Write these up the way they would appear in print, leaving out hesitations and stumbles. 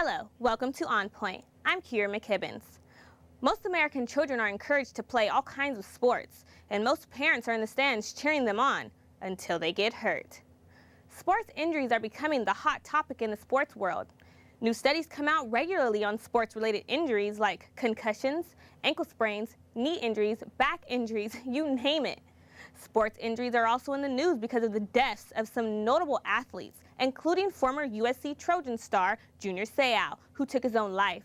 Hello, welcome to On Point. I'm McKibbens. Most American children are encouraged to play all kinds of sports, and most parents are in the stands cheering them on until they get hurt. Sports injuries are becoming the hot topic in the sports world. New studies come out regularly on sports-related injuries like concussions, ankle sprains, knee injuries, back injuries, you name it. Sports injuries are also in the news because of the deaths of some notable athletes, including former USC Trojan star Junior Seau, who took his own life.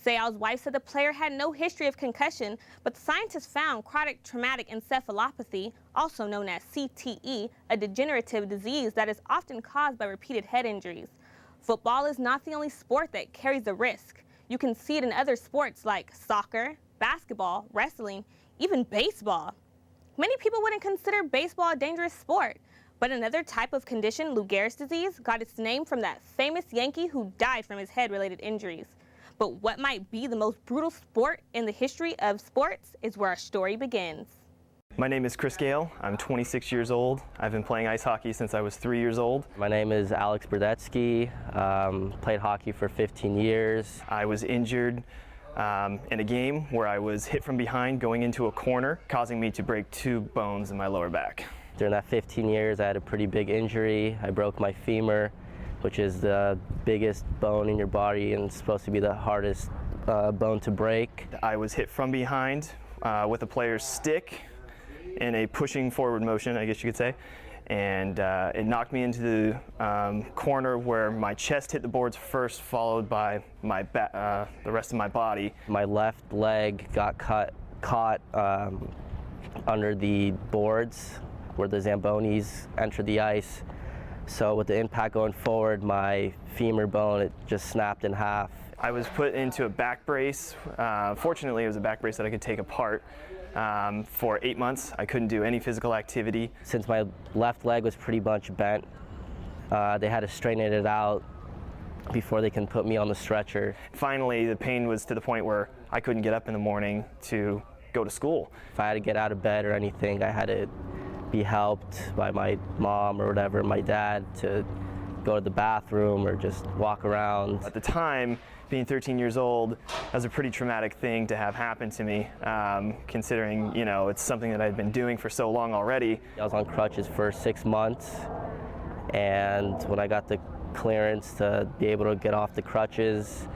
Seau's wife said the player had no history of concussion, but the scientists found chronic traumatic encephalopathy, also known as CTE, a degenerative disease that is often caused by repeated head injuries. Football is not the only sport that carries a risk. You can see it in other sports like soccer, basketball, wrestling, even baseball. Many people wouldn't consider baseball a dangerous sport, but another type of condition, Lou Gehrig's disease, got its name from that famous Yankee who died from his head-related injuries. But what might be the most brutal sport in the history of sports is where our story begins. My name is Gale. I'm 26 years old. I've been playing ice hockey since I was 3 years old. My name is Alex Burdetsky. Played hockey for 15 years. I was injured in a game where I was hit from behind going into a corner, causing me to break 2 bones in my lower back. During that 15 years, I had a pretty big injury. I broke my femur, which is the biggest bone in your body and supposed to be the hardest bone to break. I was hit from behind with a player's stick in a pushing forward motion, I guess you could say, and it knocked me into the corner where my chest hit the boards first, followed by my the rest of my body. My left leg got caught under the boards where the Zambonis entered the ice. So with the impact going forward, my femur bone, it just snapped in half. I was put into a back brace. Fortunately, it was a back brace that I could take apart. For 8 months, I couldn't do any physical activity. Since my left leg was pretty much bent, they had to straighten it out before they can put me on the stretcher. Finally, the pain was to the point where I couldn't get up in the morning to go to school. If I had to get out of bed or anything, I had to be helped by my mom or whatever, my dad, to go to the bathroom or just walk around. At the time, being 13 years old, that was a pretty traumatic thing to have happen to me, considering, you know, it's something that I'd been doing for so long already. I was on crutches for 6 months, and when I got the clearance to be able to get off the crutches,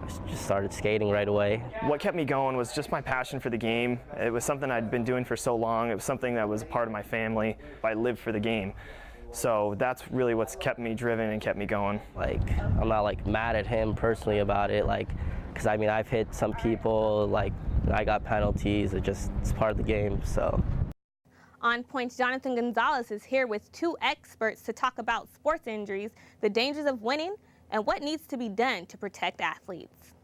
I just started skating right away. What kept me going was just my passion for the game. It was something I'd been doing for so long. It was something that was a part of my family. I lived for the game. So that's really what's kept me driven and kept me going. Like, I'm not like mad at him personally about it, like, because I mean, I've hit some people, like, I got penalties. It's part of the game, so. On Point's Jonathan Gonzalez is here with 2 experts to talk about sports injuries, the dangers of winning, and what needs to be done to protect athletes.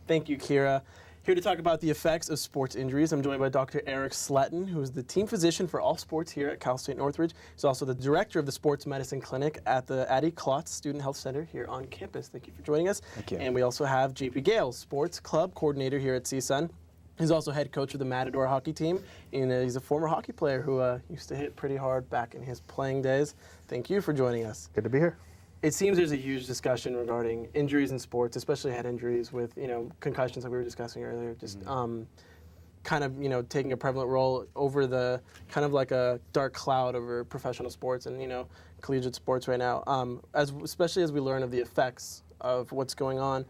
Thank you, Kira. Here to talk about the effects of sports injuries, I'm joined by Dr. Eric Sletten, who is the team physician for all sports here at Cal State Northridge. He's also the director of the Sports Medicine Clinic at the Addie Klotz Student Health Center here on campus. Thank you for joining us. Thank you. And we also have JP Gale, sports club coordinator here at CSUN. He's also head coach of the Matador hockey team, and he's a former hockey player who used to hit pretty hard back in his playing days. Thank you for joining us. Good to be here. It seems there's a huge discussion regarding injuries in sports, especially head injuries with, you know, concussions that we were discussing earlier, just kind of, you know, taking a prevalent role over the kind of like a dark cloud over professional sports and, you know, collegiate sports right now, especially as we learn of the effects of what's going on.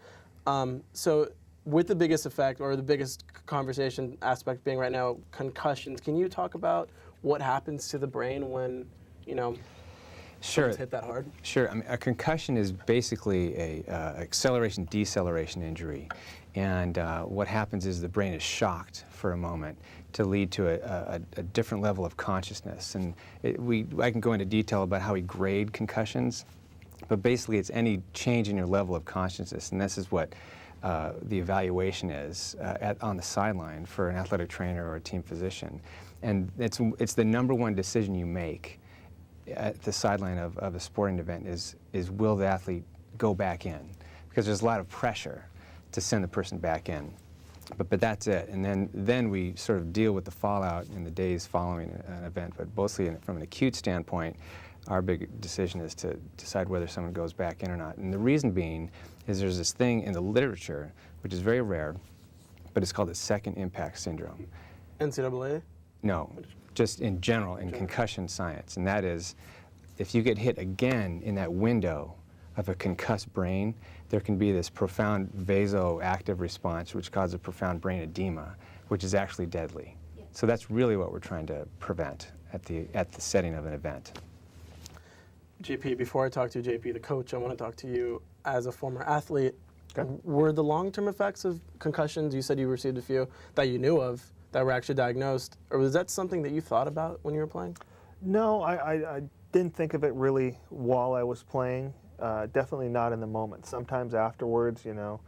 So with the biggest effect or the biggest conversation aspect being right now, concussions, can you talk about what happens to the brain when, you know, Sure. hit that hard? Sure. I mean, a concussion is basically a acceleration-deceleration injury. And what happens is the brain is shocked for a moment to lead to a different level of consciousness. And I can go into detail about how we grade concussions, but basically it's any change in your level of consciousness. And this is what the evaluation is on the sideline for an athletic trainer or a team physician. And it's the #1 decision you make at the sideline of a sporting event is will the athlete go back in? Because there's a lot of pressure to send the person back in. But that's it. And then we sort of deal with the fallout in the days following an event. But mostly from an acute standpoint, our big decision is to decide whether someone goes back in or not. And the reason being is there's this thing in the literature, which is very rare, but it's called the second impact syndrome. NCAA? No, just in general in concussion science. And that is, if you get hit again in that window of a concussed brain, there can be this profound vasoactive response which causes a profound brain edema, which is actually deadly. Yeah. So that's really what we're trying to prevent at the setting of an event. JP, before I talk to you, JP, the coach, I want to talk to you as a former athlete. Okay. Were the long-term effects of concussions, you said you received a few, that you knew of, that were actually diagnosed, or was that something that you thought about when you were playing? No, I didn't think of it really while I was playing. Definitely not in the moment. Sometimes afterwards, you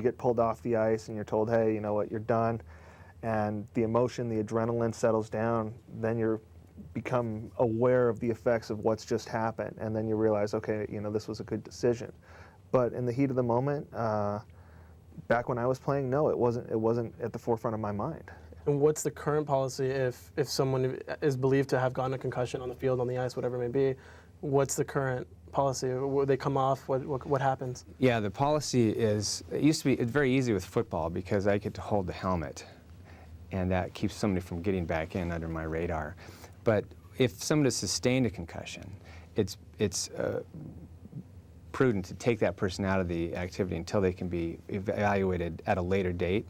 get pulled off the ice and you're told, hey, you know what, you're done. And the emotion, the adrenaline settles down. Then you become aware of the effects of what's just happened. And then you realize, okay, this was a good decision. But in the heat of the moment, back when I was playing, no, it wasn't at the forefront of my mind. And what's the current policy if someone is believed to have gotten a concussion on the field, on the ice, whatever it may be? What's the current policy? Will they come off? What happens? Yeah, the policy is, it used to be very easy with football because I get to hold the helmet, and that keeps somebody from getting back in under my radar. But if someone has sustained a concussion, it's prudent to take that person out of the activity until they can be evaluated at a later date.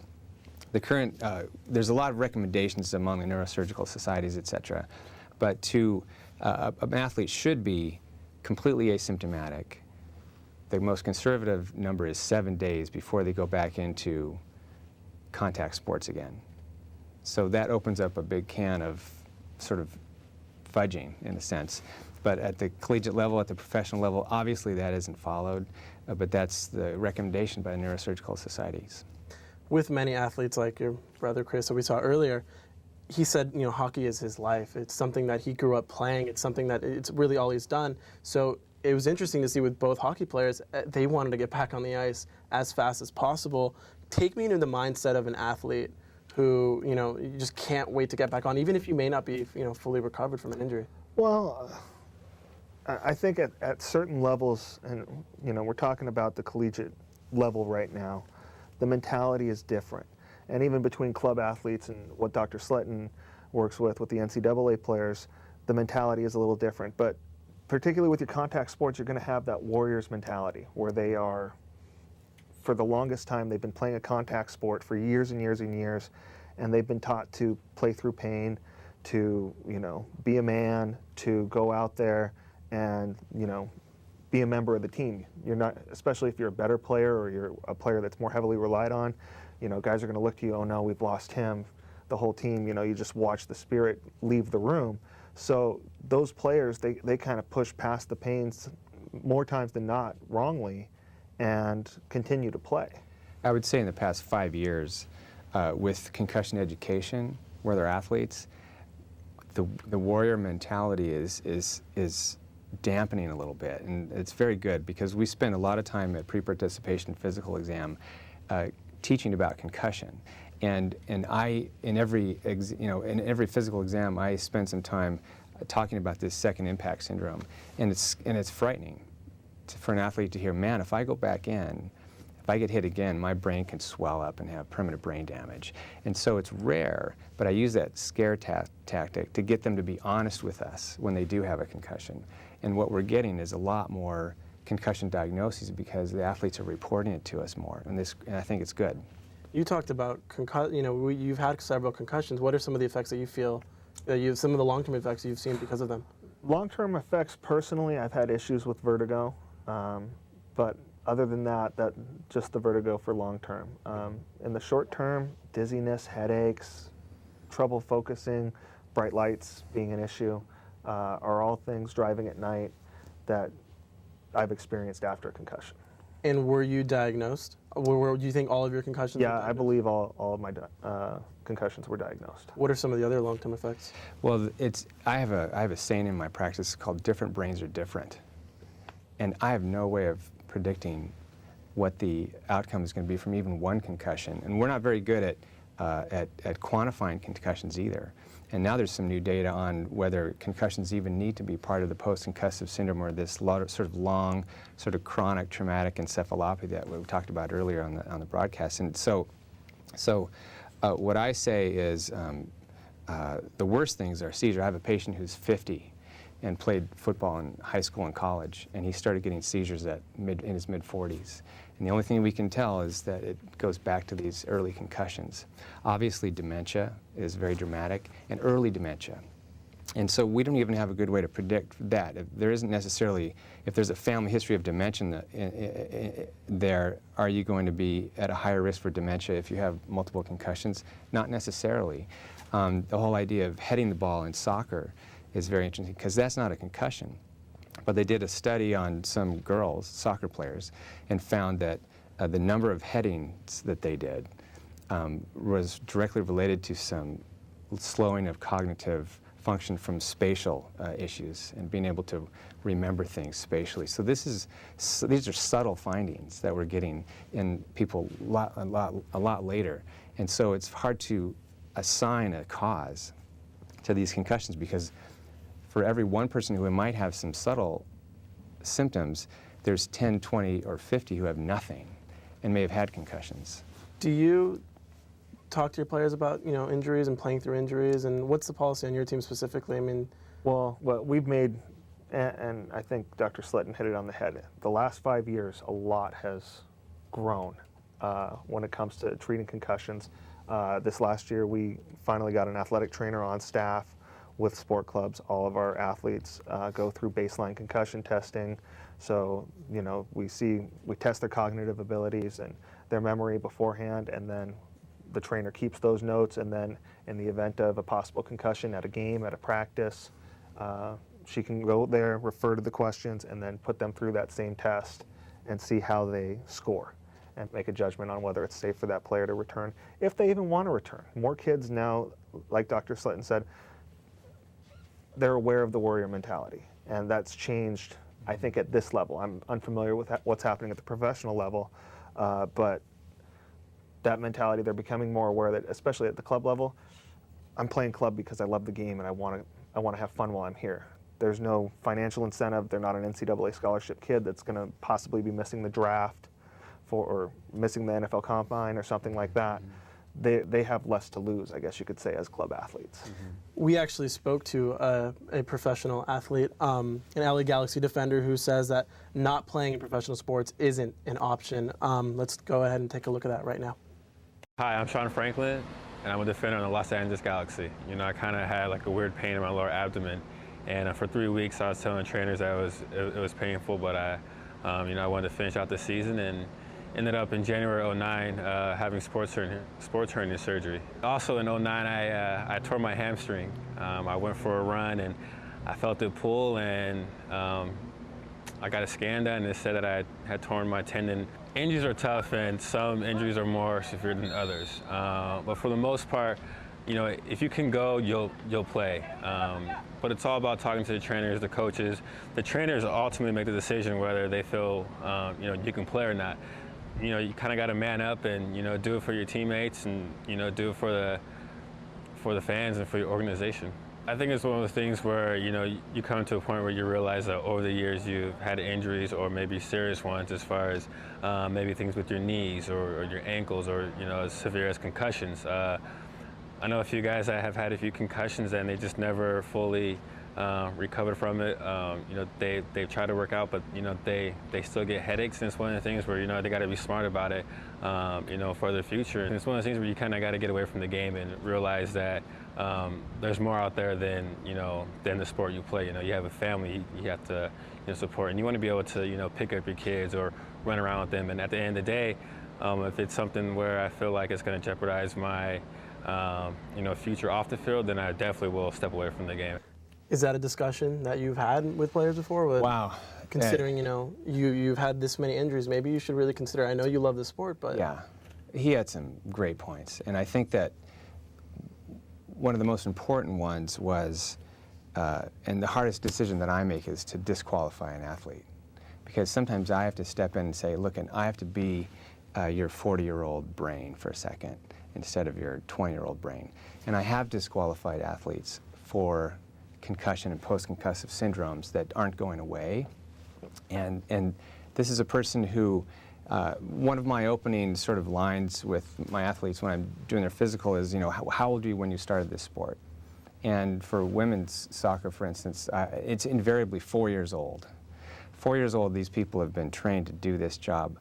The current, there's a lot of recommendations among the neurosurgical societies, et cetera, but an athlete should be completely asymptomatic. The most conservative number is 7 days before they go back into contact sports again. So that opens up a big can of sort of fudging, in a sense. But at the collegiate level, at the professional level, obviously that isn't followed, but that's the recommendation by the neurosurgical societies. With many athletes like your brother Chris, that we saw earlier, he said, hockey is his life. It's something that he grew up playing. It's something that it's really all he's done. So it was interesting to see with both hockey players, they wanted to get back on the ice as fast as possible. Take me into the mindset of an athlete who, you just can't wait to get back on, even if you may not be, fully recovered from an injury. Well, I think at certain levels, and we're talking about the collegiate level right now, the mentality is different. And even between club athletes and what Dr. Sletten works with the NCAA players, the mentality is a little different. But particularly with your contact sports, you're going to have that warrior's mentality where they are, for the longest time, they've been playing a contact sport for years and years and years, and they've been taught to play through pain, to be a man, to go out there and be a member of the team. You're not, especially if you're a better player or you're a player that's more heavily relied on, guys are going to look to you, oh no, we've lost him. The whole team, you just watch the spirit leave the room. So those players, they kind of push past the pains more times than not wrongly and continue to play. I would say in the past 5 years, with concussion education, where they're athletes, the warrior mentality is dampening a little bit, and it's very good because we spend a lot of time at pre-participation physical exam teaching about concussion, and I in every physical exam I spend some time talking about this second impact syndrome, and it's frightening for an athlete to hear, man, if I go back in, if I get hit again, my brain can swell up and have permanent brain damage. And so it's rare, but I use that scare tactic to get them to be honest with us when they do have a concussion. And what we're getting is a lot more concussion diagnoses because the athletes are reporting it to us more, and I think it's good. You talked about you've had several concussions. What are some of the effects that you feel, some of the long-term effects you've seen because of them? Long-term effects, personally, I've had issues with vertigo, but other than that, just the vertigo for long-term. In the short term, dizziness, headaches, trouble focusing, bright lights being an issue, are all things driving at night that I've experienced after a concussion. And were you diagnosed? Do you think all of your concussions were Yeah, diagnosed? I believe all of my concussions were diagnosed. What are some of the other long-term effects? Well, I have a saying in my practice called different brains are different. And I have no way of predicting what the outcome is going to be from even one concussion. And we're not very good at quantifying concussions either. And now there's some new data on whether concussions even need to be part of the post-concussive syndrome, or this sort of long, sort of chronic traumatic encephalopathy that we talked about earlier on the broadcast. And so what I say is the worst things are seizure. I have a patient who's 50 and played football in high school and college, and he started getting seizures in his mid-40s. And the only thing we can tell is that it goes back to these early concussions. Obviously, dementia is very dramatic, and early dementia. And so we don't even have a good way to predict that. If there's a family history of dementia there, are you going to be at a higher risk for dementia if you have multiple concussions? Not necessarily. The whole idea of heading the ball in soccer is very interesting, because that's not a concussion. But they did a study on some girls, soccer players, and found that the number of headings that they did was directly related to some slowing of cognitive function from spatial issues and being able to remember things spatially. So these are subtle findings that we're getting in people a lot later. And so it's hard to assign a cause to these concussions, because for every one person who might have some subtle symptoms, there's 10, 20, or 50 who have nothing and may have had concussions. Do you talk to your players about, injuries and playing through injuries, and what's the policy on your team specifically? I mean, Well, what we've made, and I think Dr. Sletten hit it on the head, the last 5 years, a lot has grown when it comes to treating concussions. This last year, we finally got an athletic trainer on staff with sport clubs. All of our athletes go through baseline concussion testing. So, we test their cognitive abilities and their memory beforehand, and then the trainer keeps those notes, and then in the event of a possible concussion at a game, at a practice, she can go there, refer to the questions, and then put them through that same test and see how they score and make a judgment on whether it's safe for that player to return, if they even want to return. More kids now, like Dr. Sletten said, they're aware of the warrior mentality, and that's changed, I think, at this level. I'm unfamiliar with what's happening at the professional level, but that mentality, they're becoming more aware that, especially at the club level, I'm playing club because I love the game and I want to have fun while I'm here. There's no financial incentive. They're not an NCAA scholarship kid that's going to possibly be missing the draft or missing the NFL Combine or something like that. They have less to lose, I guess you could say, as club athletes. we actually spoke to a professional athlete, an LA Galaxy defender, who says that not playing in professional sports isn't an option. Let's go ahead and take a look at that right now. Hi, I'm Sean Franklin, and I'm a defender on the Los Angeles Galaxy. I kind of had like a weird pain in my lower abdomen, and for 3 weeks I was telling trainers that it was painful, but I wanted to finish out the season, and ended up in January '09 having sports hernia surgery. Also in '09 I tore my hamstring. I went for a run and I felt it pull, and I got a scan done and it said that I had torn my tendon. Injuries are tough, and some injuries are more severe than others. But for the most part, if you can go, you'll play. But it's all about talking to the trainers, the coaches. The trainers ultimately make the decision whether they feel you can play or not. You kind of got to man up and do it for your teammates, and do it for the fans and for your organization. I think it's one of those things where you come to a point where you realize that over the years you've had injuries, or maybe serious ones, as far as maybe things with your knees or your ankles, or as severe as concussions. I know a few guys that have had a few concussions and they just never fully recovered from it. They've tried to work out, but they still get headaches, and it's one of the things where they got to be smart about it, for their future. And it's one of those things where you kind of got to get away from the game and realize that there's more out there than the sport you play. You have a family you have to support, and you want to be able to pick up your kids or run around with them. And at the end of the day, if it's something where I feel like it's going to jeopardize my future off the field, then I definitely will step away from the game. Is that a discussion that you've had with players before? Wow. Considering, you've had this many injuries, maybe you should really consider. I know you love the sport, but... Yeah, he had some great points. And I think that one of the most important ones was, and the hardest decision that I make is to disqualify an athlete. because sometimes I have to step in and say, look, and I have to be your 40-year-old brain for a second instead of your 20-year-old brain. And I have disqualified athletes for concussion and post-concussive syndromes that aren't going away. And this is a person who, one of my opening sort of lines with my athletes when I'm doing their physical is, you know, how old were you when you started this sport? And for women's soccer, for instance, it's invariably 4 years old. 4 years old, these people have been trained to do this job,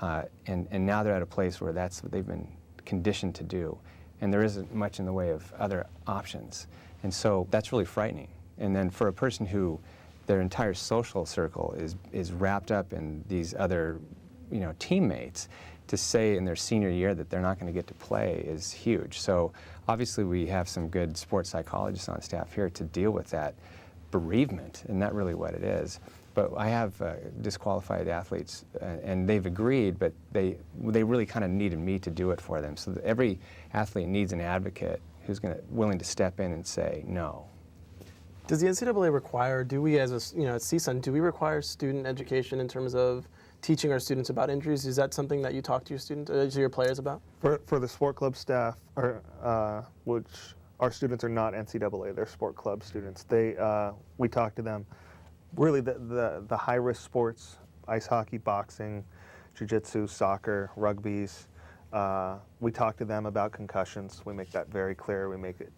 and now they're at a place where that's what they've been conditioned to do, and there isn't much in the way of other options. And so that's really frightening. And then for a person who their entire social circle is wrapped up in these other, you know, teammates, to say in their senior year that they're not going to get to play is huge. So obviously we have some good sports psychologists on staff here to deal with that bereavement, and that's really what it is. But I have disqualified athletes, and they've agreed, but they really kind of needed me to do it for them. So every athlete needs an advocate who's willing to step in and say no. Does the NCAA require, do we as a, you know, at CSUN, do we require student education in terms of teaching our students about injuries? Is that something that you talk to your students, to your players about? For the sport club staff, which our students are not NCAA, they're sport club students. We talk to them. Really, the high-risk sports, ice hockey, boxing, jiu-jitsu, soccer, rugbies, we talk to them about concussions. We make that very clear. We make it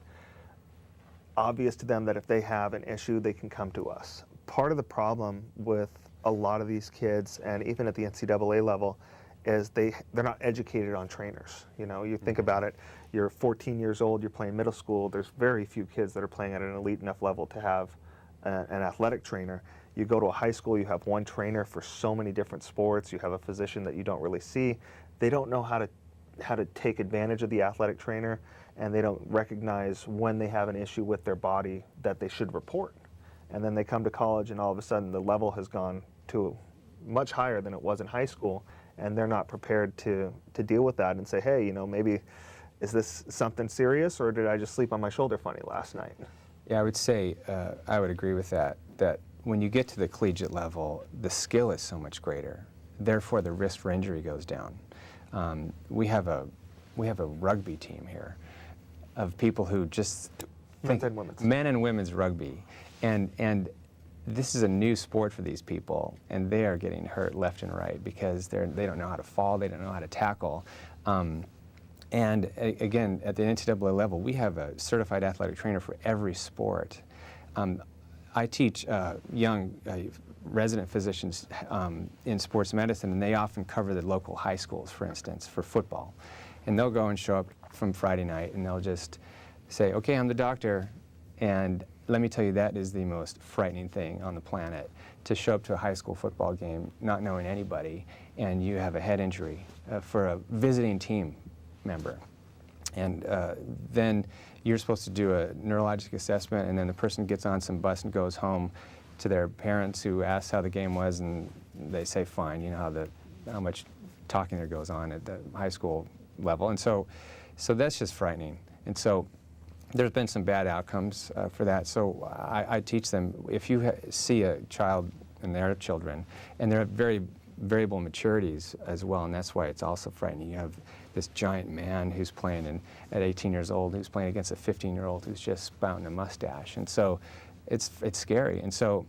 obvious to them that if they have an issue, they can come to us. Part of the problem with a lot of these kids, and even at the NCAA level, is they're not educated on trainers. You know, you think about it, you're 14 years old, you're playing middle school, there's very few kids that are playing at an elite enough level to have an athletic trainer. You go to a high school, you have one trainer for so many different sports, you have a physician that you don't really see. They don't know how to take advantage of the athletic trainer, and they don't recognize when they have an issue with their body that they should report. And then they come to college, and all of a sudden the level has gone to much higher than it was in high school, and they're not prepared to deal with that and say, hey, you know, maybe is this something serious, or did I just sleep on my shoulder funny last night? Yeah, I would say I would agree with that when you get to the collegiate level, the skill is so much greater. Therefore, the risk for injury goes down. We have a rugby team here of people who just think men and women's rugby, and this is a new sport for these people, and they are getting hurt left and right because they don't know how to fall, they don't know how to tackle. And again, at the NCAA level, we have a certified athletic trainer for every sport. I teach young resident physicians in sports medicine, and they often cover the local high schools, for instance, for football. And they'll go and show up from Friday night, and they'll just say, okay, I'm the doctor, and let me tell you, that is the most frightening thing on the planet, to show up to a high school football game not knowing anybody, and you have a head injury for a visiting team member. And then you're supposed to do a neurologic assessment, and then the person gets on some bus and goes home to their parents who ask how the game was, and they say fine. You know how much talking there goes on at the high school level. And so that's just frightening. And so there's been some bad outcomes for that. So I teach them, if you see a child and their children, and they're very variable maturities as well, and that's why it's also frightening. You have this giant man who's playing at 18 years old, who's playing against a 15-year-old who's just spouting a mustache, and so it's scary. And so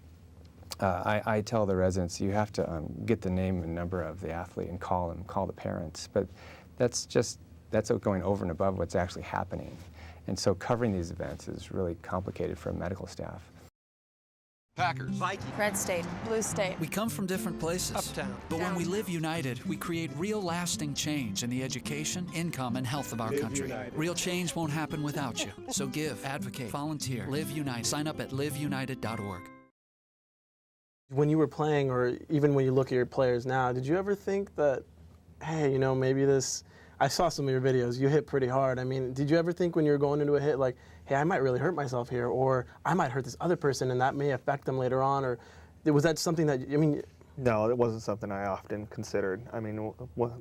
I tell the residents, you have to get the name and number of the athlete and call the parents. But that's going over and above what's actually happening. And so covering these events is really complicated for medical staff. Packers, Vikings, Red State, Blue State. We come from different places. Uptown. But when we live united, we create real lasting change in the education, income, and health of our country. Real change won't happen without you. So give, advocate, volunteer, live united. Sign up at liveunited.org. When you were playing, or even when you look at your players now, did you ever think that, hey, you know, maybe this, I saw some of your videos, you hit pretty hard. I mean, did you ever think when you were going into a hit, like, hey, I might really hurt myself here, or I might hurt this other person and that may affect them later on, or was that something that, I mean? No, it wasn't something I often considered. I mean,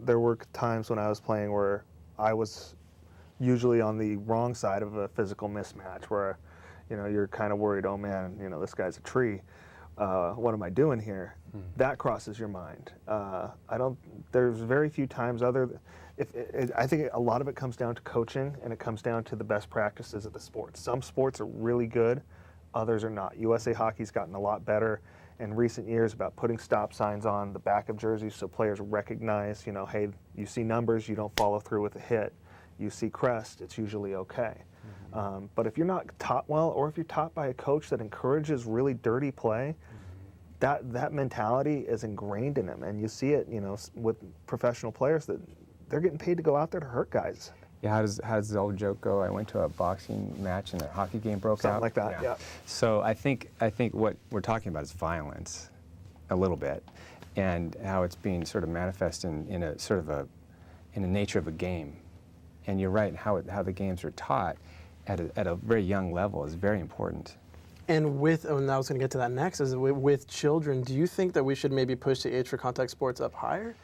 there were times when I was playing where I was usually on the wrong side of a physical mismatch where, you know, you're kind of worried, oh man, you know, this guy's a tree. what am I doing here? That crosses your mind. There's very few times I think a lot of it comes down to coaching, and it comes down to the best practices of the sports. Some sports are really good, others are not. USA Hockey's gotten a lot better in recent years about putting stop signs on the back of jerseys so players recognize, hey, you see numbers, you don't follow through with a hit. You see crest, it's usually okay. But if you're not taught well, or if you're taught by a coach that encourages really dirty play, that mentality is ingrained in them, and you see it, with professional players that they're getting paid to go out there to hurt guys. Yeah, how does the old joke go? I went to a boxing match and a hockey game broke out. Something like that. Yeah. So I think what we're talking about is violence, a little bit, and how it's being sort of manifest in a sort of in the nature of a game. And you're right, how the games are taught at a very young level is very important. And I was going to get to that next, is with children, do you think that we should maybe push the age for contact sports up higher?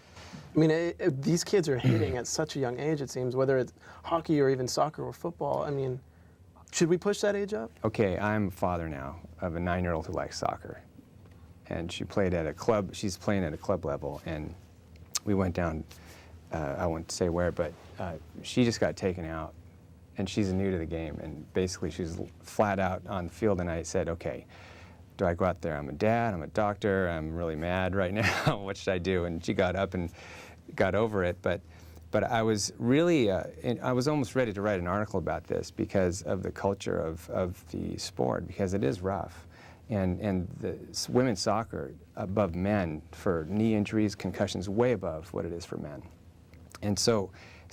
I mean, these kids are hitting at such a young age, it seems, whether it's hockey or even soccer or football. I mean, should we push that age up? Okay, I'm a father now of a 9-year-old who likes soccer. And she played at a club, she's playing at a club level, and we went down, I won't say where, but she just got taken out, and she's new to the game, and basically she was flat out on the field, and I said, okay, do I go out there? I'm a dad, I'm a doctor, I'm really mad right now, what should I do? And she got up and got over it, but I was really, I was almost ready to write an article about this because of the culture of the sport, because it is rough. And the women's soccer above men for knee injuries, concussions, way above what it is for men. And so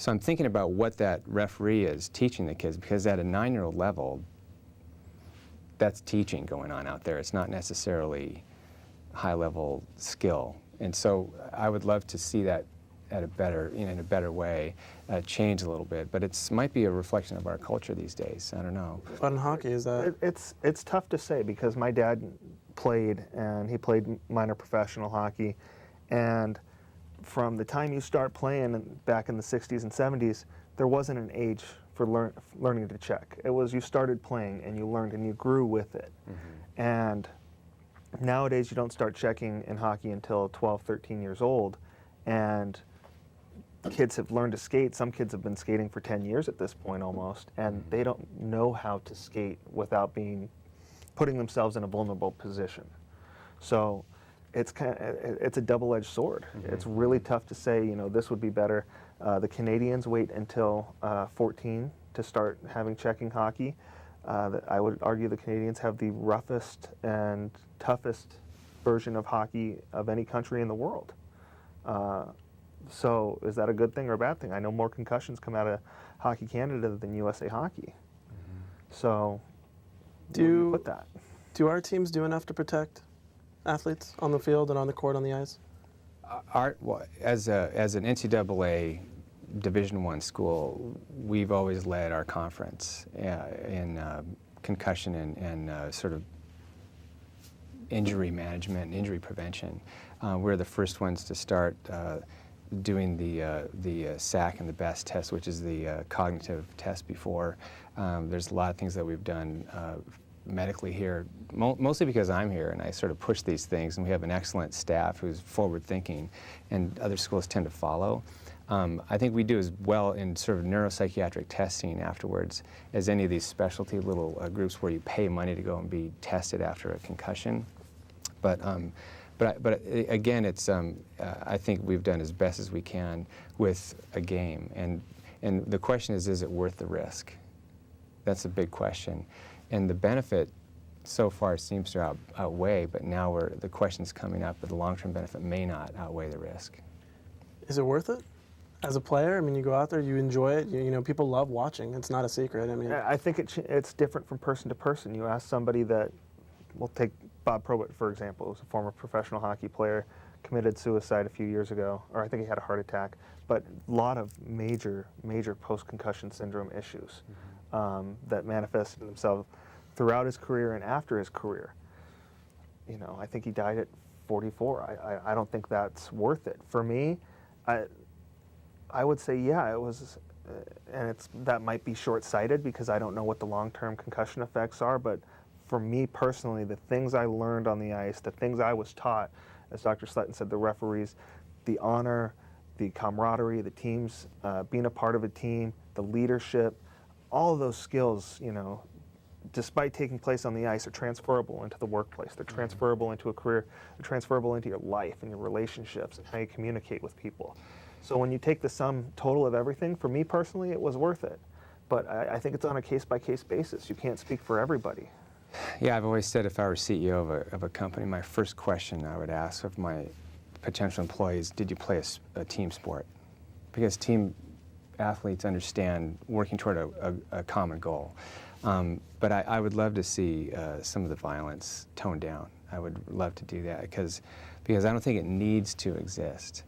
I'm thinking about what that referee is teaching the kids, because at a 9-year-old level, that's teaching going on out there. It's not necessarily high-level skill. And so I would love to see that at a better, in a better way, change a little bit. But it might be a reflection of our culture these days. I don't know. But in hockey, is that? It's tough to say, because my dad played, and he played minor professional hockey, and from the time you start playing back in the 60s and 70s, there wasn't an age for learning to check. It was you started playing and you learned and you grew with it. And nowadays you don't start checking in hockey until 12, 13 years old, and kids have learned to skate. Some kids have been skating for 10 years at this point almost, and they don't know how to skate without putting themselves in a vulnerable position. So it's a double-edged sword. It's really tough to say, this would be better. The Canadians wait until 14 to start having checking hockey. I would argue the Canadians have the roughest and toughest version of hockey of any country in the world. So is that a good thing or a bad thing? I know more concussions come out of Hockey Canada than USA Hockey. So where do you put that? Do our teams do enough to protect athletes on the field and on the court, on the ice? As an NCAA Division I school, we've always led our conference in concussion and sort of injury management and injury prevention. We're the first ones to start doing the SAC and the BEST test, which is the cognitive test before. There's a lot of things that we've done medically here, mostly because I'm here and I sort of push these things, and we have an excellent staff who's forward-thinking, and other schools tend to follow. I think we do as well in sort of neuropsychiatric testing afterwards as any of these specialty little groups where you pay money to go and be tested after a concussion. But again, it's I think we've done as best as we can with a game, and the question is it worth the risk? That's a big question. And the benefit so far seems to outweigh, but now the question's coming up that the long-term benefit may not outweigh the risk. Is it worth it? As a player, I mean, you go out there, you enjoy it, people love watching. It's not a secret. I mean, I think it's different from person to person. You ask somebody that, we'll take Bob Probert, for example, who's a former professional hockey player, committed suicide a few years ago, or I think he had a heart attack, but a lot of major post-concussion syndrome issues that manifested themselves throughout his career and after his career. I think he died at 44. I don't think that's worth it. For me, I would say, yeah, it was, and that might be short-sighted because I don't know what the long-term concussion effects are, but for me personally, the things I learned on the ice, the things I was taught, as Dr. Sletten said, the referees, the honor, the camaraderie, the teams, being a part of a team, the leadership, all of those skills, you know, despite taking place on the ice, are transferable into the workplace. They're transferable into a career. They're transferable into your life and your relationships and how you communicate with people. So when you take the sum total of everything, for me personally, it was worth it. But I think it's on a case-by-case basis. You can't speak for everybody. Yeah, I've always said if I were CEO of a company, my first question I would ask of my potential employees, did you play a team sport? Because team athletes understand working toward a common goal. But I would love to see some of the violence toned down. I would love to do that because I don't think it needs to exist,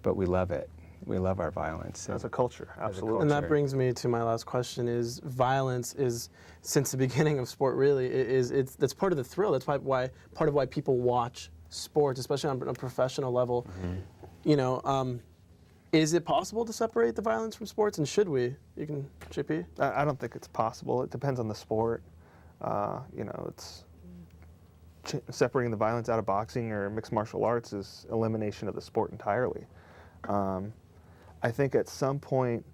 but we love it. We love our violence. As a culture, absolutely. And that brings me to my last question: is violence is, since the beginning of sport, really, that's part of the thrill. That's why part of why people watch sports, especially on a professional level. You know, is it possible to separate the violence from sports, and should we? You can, JP? I don't think it's possible. It depends on the sport. You know, it's separating the violence out of boxing or mixed martial arts is elimination of the sport entirely. I think at some point,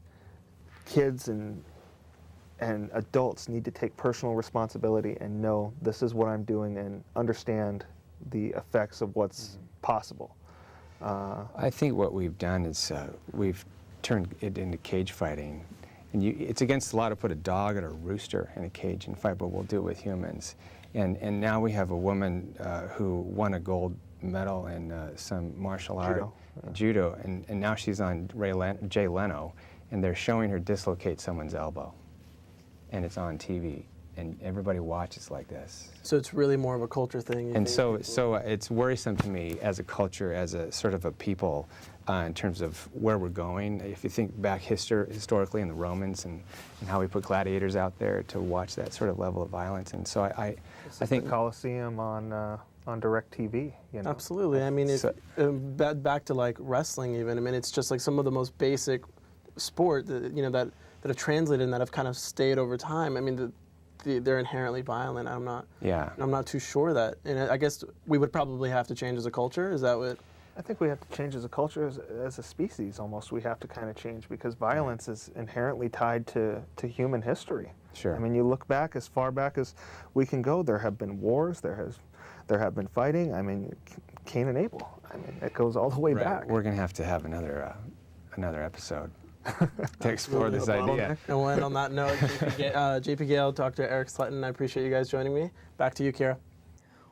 kids and adults need to take personal responsibility and know this is what I'm doing and understand the effects of what's possible. I think what we've done is we've turned it into cage fighting. And it's against the law to put a dog and a rooster in a cage and fight, but we'll do it with humans. And now we have a woman who won a gold medal in some martial art, judo, and now she's on Jay Leno, and they're showing her dislocate someone's elbow, and it's on TV, and everybody watches like this. So it's really more of a culture thing. And so it's worrisome to me as a culture, as a sort of a people, in terms of where we're going. If you think back historically in the Romans and how we put gladiators out there to watch that sort of level of violence, and so I think the Coliseum on direct TV, you know. Absolutely. I mean, back to like wrestling even. I mean, it's just like some of the most basic sport that, you know, that have translated and that have kind of stayed over time. I mean, they're inherently violent. I'm not too sure that. And I guess we would probably have to change as a culture. Is that what? I think we have to change as a culture, as a species almost. We have to kind of change because violence is inherently tied to human history. Sure. I mean, you look back as far back as we can go. There have been wars. There have been fighting. I mean, Cain and Abel. I mean, it goes all the way back. We're going to have another episode to explore this idea. And on that note, JP Gale, Dr. Eric Sletten, I appreciate you guys joining me. Back to you, Kira.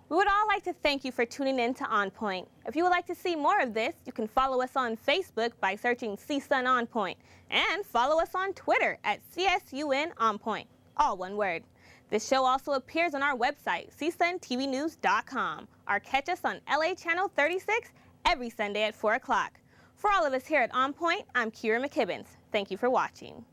We would all like to thank you for tuning in to On Point. If you would like to see more of this, you can follow us on Facebook by searching CSUN On Point, and follow us on Twitter at CSUN On Point, all one word. This show also appears on our website, CSUNTVnews.com, or catch us on LA Channel 36 every Sunday at 4 o'clock. For all of us here at On Point, I'm Kira McKibbens. Thank you for watching.